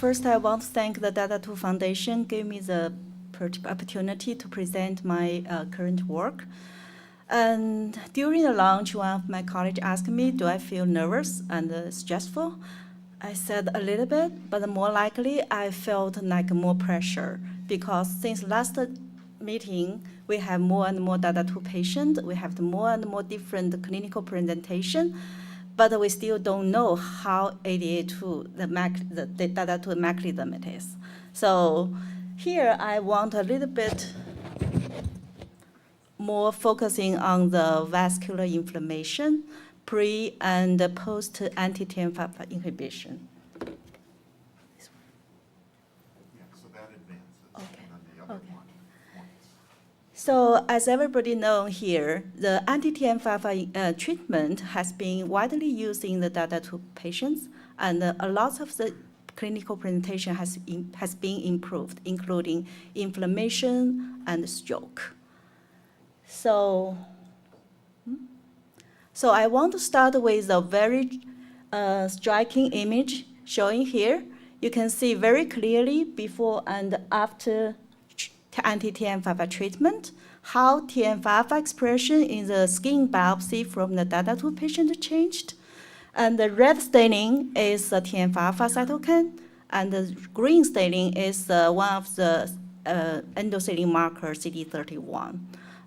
First, I want to thank the DADA2 Foundation gave me the opportunity to present my current work. And during the launch, one of my colleagues asked me, do I feel nervous and stressful? I said a little bit, but more likely I felt like more pressure because since last meeting, we have more and more DADA2 patients. We have more and more different clinical presentation, but we still don't know how ADA2, the DADA2 mechanism it is. So here I want a little bit more focusing on the vascular inflammation, pre and post anti-TNF inhibition. Yeah, so that advances. Okay. And then the other one points. So as everybody knows here, the anti-TNF treatment has been widely used in the DADA2 patients, and a lot of the clinical presentation has been improved, including inflammation and stroke. So I want to start with a very striking image showing here. You can see very clearly before and after anti-TNF treatment, how TNF expression in the skin biopsy from the DADA2 patient changed. And the red staining is the TNF cytokine, and the green staining is one of the endothelial marker, CD31.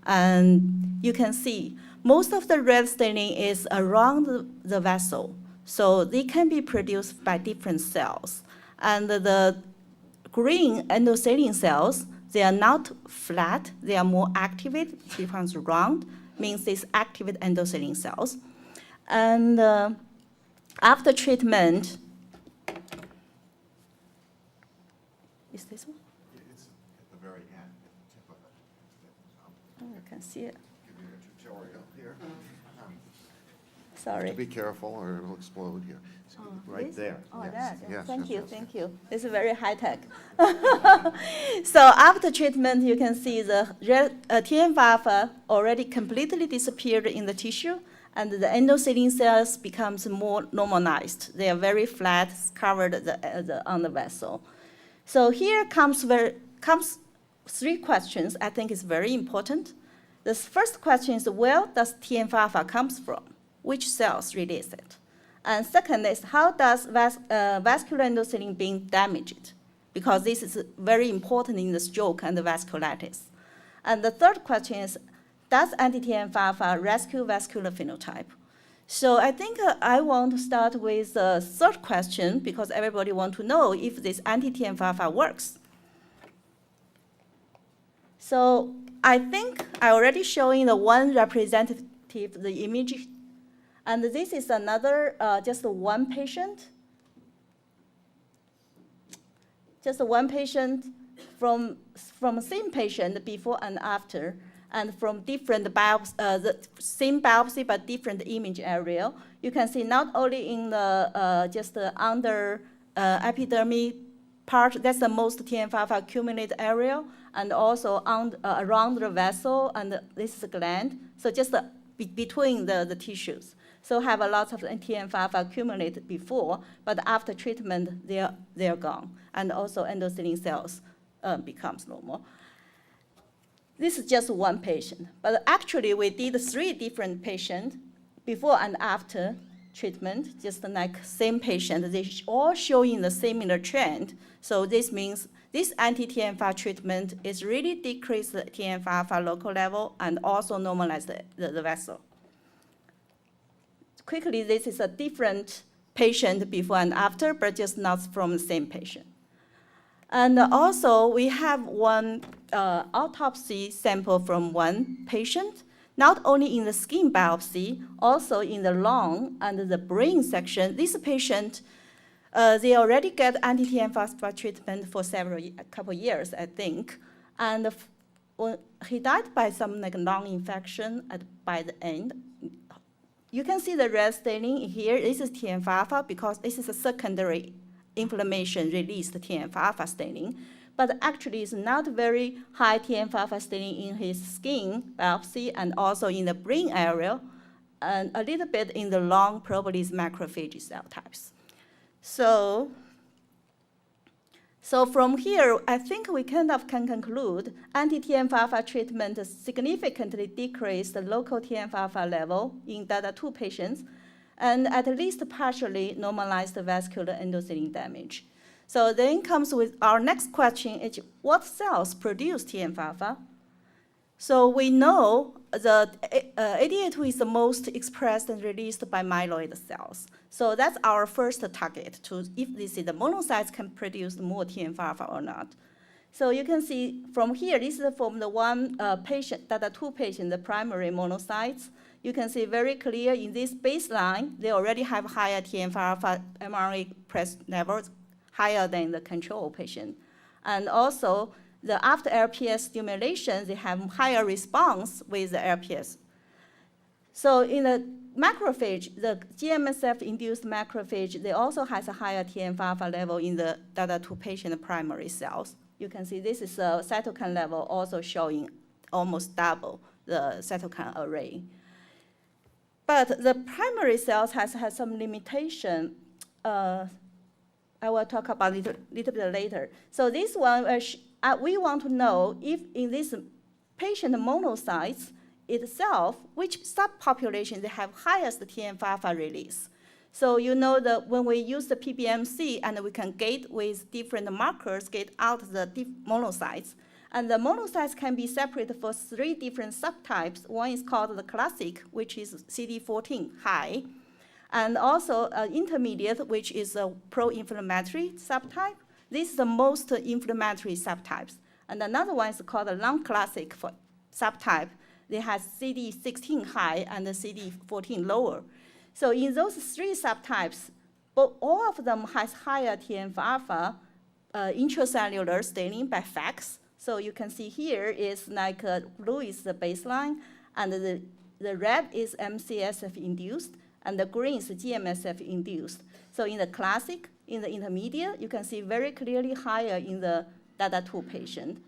And you can see most of the red staining is around the vessel, so they can be produced by different cells. And the green endothelial cells, they are not flat, they are more activated, becomes round, means these activate endothelial cells. And after treatment, is this one? It's at the very end, at the tip of it. Oh, I can see it. Give you a tutorial here. Sorry. Be careful or it'll explode here. See, right This? there. Oh, Yes. that. Yes, Thank yes, you, yes, thank yes. you. This is very high tech. So after treatment, you can see the TNF already completely disappeared in the tissue, and the endothelial cells becomes more normalized. They are very flat, covered on the vessel. So here comes three questions I think is very important. The first question is, where does TNF comes from? Which cells release it? And second is, how does vascular endothelium being damaged? Because this is very important in the stroke and the vasculitis. And the third question is, does anti-TNF rescue vascular phenotype? So I think I want to start with the third question because everybody wants to know if this anti-TNF works. So I think I already showing the one representative, the image. And this is another, just one patient. Just one patient from same patient before and after, and from different biopsy, the same biopsy but different image area. You can see not only in the just the under epidermis part, that's the most TNF accumulated area, and also on, around the vessel, and this is the gland. So just between the tissues. So have a lot of TNF accumulated before, but after treatment, they're gone. And also endothelial cells becomes normal. This is just one patient. But actually, we did 3 different patients before and after treatment, just like same patient. They all showing the similar trend. So this means this anti-TNF treatment is really decrease the TNF local level and also normalize the vessel. Quickly, this is a different patient before and after, but just not from the same patient. And also, we have one autopsy sample from one patient, not only in the skin biopsy, also in the lung and the brain section. This patient, they already get anti-TNF treatment for a couple years, I think. And he died by some lung infection by the end. You can see the red staining here. This is TNF because this is a secondary inflammation released TNF staining. But actually, it's not very high TNF staining in his skin biopsy and also in the brain area, and a little bit in the lung, probably is macrophage cell types. So So from here, I think we kind of can conclude anti-TNF-alpha treatment significantly decreased the local TNF-alpha level in DADA2 patients, and at least partially normalized the vascular endothelial damage. So then comes with our next question is, what cells produce TNF-alpha? So we know that DADA2 is the most expressed and released by myeloid cells. So that's our first target, to if this is the monocytes can produce more TNF-alpha or not. So you can see from here, this is from the one patient, DADA2 patient, the primary monocytes. You can see very clear in this baseline, they already have higher TNF-alpha mRNA press levels, higher than the control patient. And also, the after LPS stimulation, they have higher response with the LPS. So in the macrophage, the GM-CSF-induced macrophage, they also has a higher TNF-alpha level in the DADA2 patient primary cells. You can see this is a cytokine level also showing almost double the cytokine array. But the primary cells has some limitation. I will talk about it a little bit later. So this one, we want to know if in this patient monocytes itself, which subpopulation they have highest TNF-alpha release. So you know that when we use the PBMC and we can gate with different markers, gate out the monocytes, and the monocytes can be separated for 3 different subtypes. One is called the classic, which is CD14 high, and also intermediate, which is a pro-inflammatory subtype. This is the most inflammatory subtypes. And another one is called the non-classic subtype. They have CD16 high and the CD14 lower. So in those 3 subtypes, but all of them has higher TNF-alpha intracellular staining by FACS. So you can see here is like blue is the baseline, and the red is MCSF-induced, and the green is GM-CSF-induced. So in the classic, in the intermediate, you can see very clearly higher in the DADA2 patient.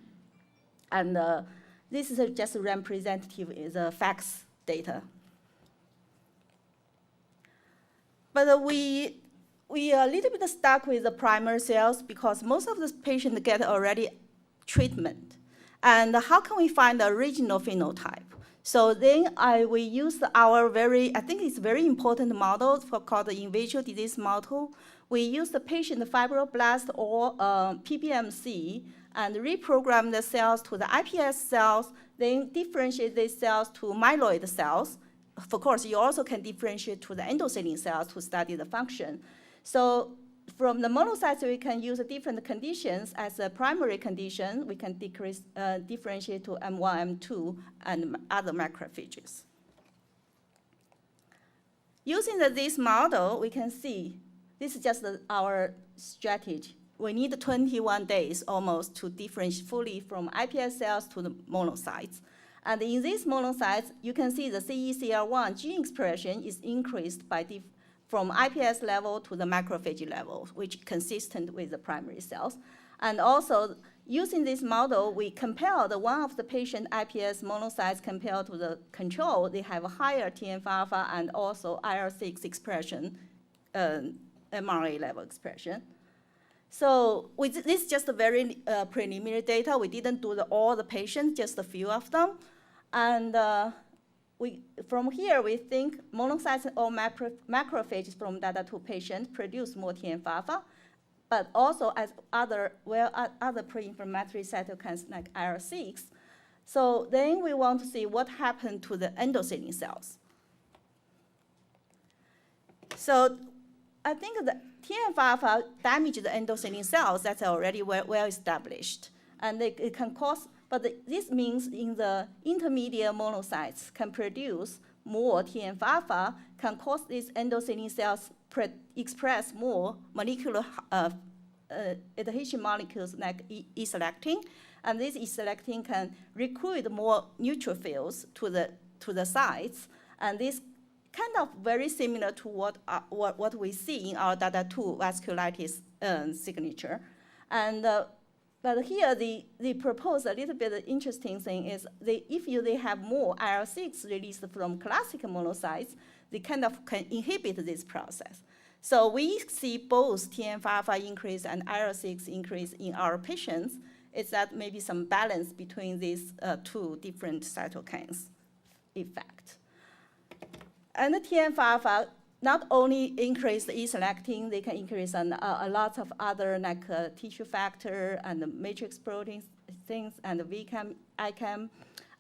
And this is just representative is the FACS data. But we are a little bit stuck with the primary cells because most of the patients get already treatment. And how can we find the original phenotype? So then we use our I think it's very important model called the in vitro disease model. We use the patient fibroblast or PBMC and reprogram the cells to the iPS cells, then differentiate these cells to myeloid cells. Of course, you also can differentiate to the endothelial cells to study the function. So from the monocytes, we can use different conditions as a primary condition. We can differentiate to M1, M2, and other macrophages. Using this model, we can see this is just our strategy. We need 21 days almost to differentiate fully from iPS cells to the monocytes. And in these monocytes, you can see the CECL1 gene expression is increased from iPS level to the macrophage level, which is consistent with the primary cells. And also, using this model, we compare one of the patient iPS monocytes compared to the control. They have a higher TNF-alpha and also IL-6 expression, mRNA level expression. So this is just a very preliminary data. We didn't do all the patients, just a few of them. And from here, we think monocytes or macrophages from DADA2 patients produce more TNF-alpha, but also as other pro-inflammatory cytokines like IL-6. So then we want to see what happened to the endothelial cells. So I think the TNF-alpha damages the endothelial cells. That's already well established. And it can cause, but this means in the intermediate monocytes can produce more TNF-alpha, can cause these endothelial cells express more molecular adhesion molecules like E-selectin. And this E-selectin can recruit more neutrophils to the sites. And this kind of very similar to what we see in our DADA2 vasculitis signature. And but here they propose a little bit interesting thing is if they have more IL-6 released from classic monocytes, they kind of can inhibit this process. So we see both TNF-alpha increase and IL-6 increase in our patients. It's that maybe some balance between these two different cytokines effect. And the TNF-alpha not only increase the E-selectin, they can increase a lot of other like tissue factor and the matrix proteins things and the VCAM, ICAM,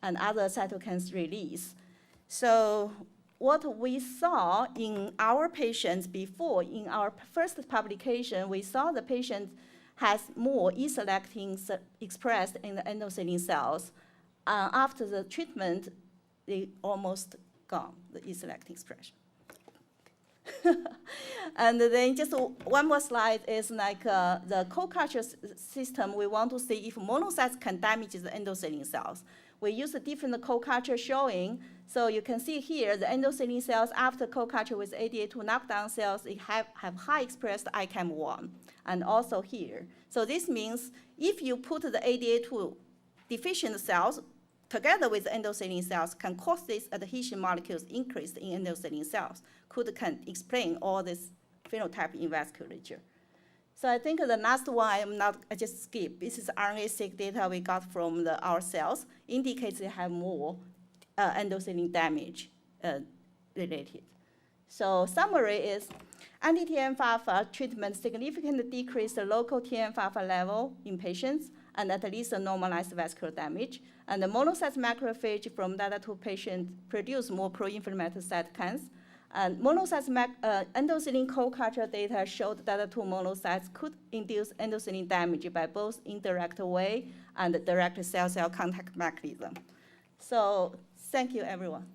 and other cytokines release. So what we saw in our patients before, in our first publication, we saw the patient has more E-selectin expressed in the endothelial cells. After the treatment, they almost gone, the E-selectin expression. And then just one more slide is like the co-culture system. We want to see if monocytes can damage the endothelial cells. We use a different co-culture showing. So you can see here the endothelial cells after co-culture with ADA2 knockdown cells, it have high expressed ICAM1, and also here. So this means if you put the ADA2 deficient cells together with endothelial cells can cause these adhesion molecules increased in endothelial cells, can explain all this phenotype in vasculature. So I think the last one, I just skip. This is RNA-seq data we got from our cells, indicates they have more endothelial damage related. So summary is, anti-TNF-alpha treatment significantly decreased the local TNF-alpha level in patients and at least a normalized vascular damage. And the monocyte macrophage from DADA2 patients produce more pro-inflammatory cytokines. And monocyte endothelial co-culture data showed that DADA2 monocytes could induce endothelial damage by both indirect way and direct cell-cell contact mechanism. So thank you, everyone.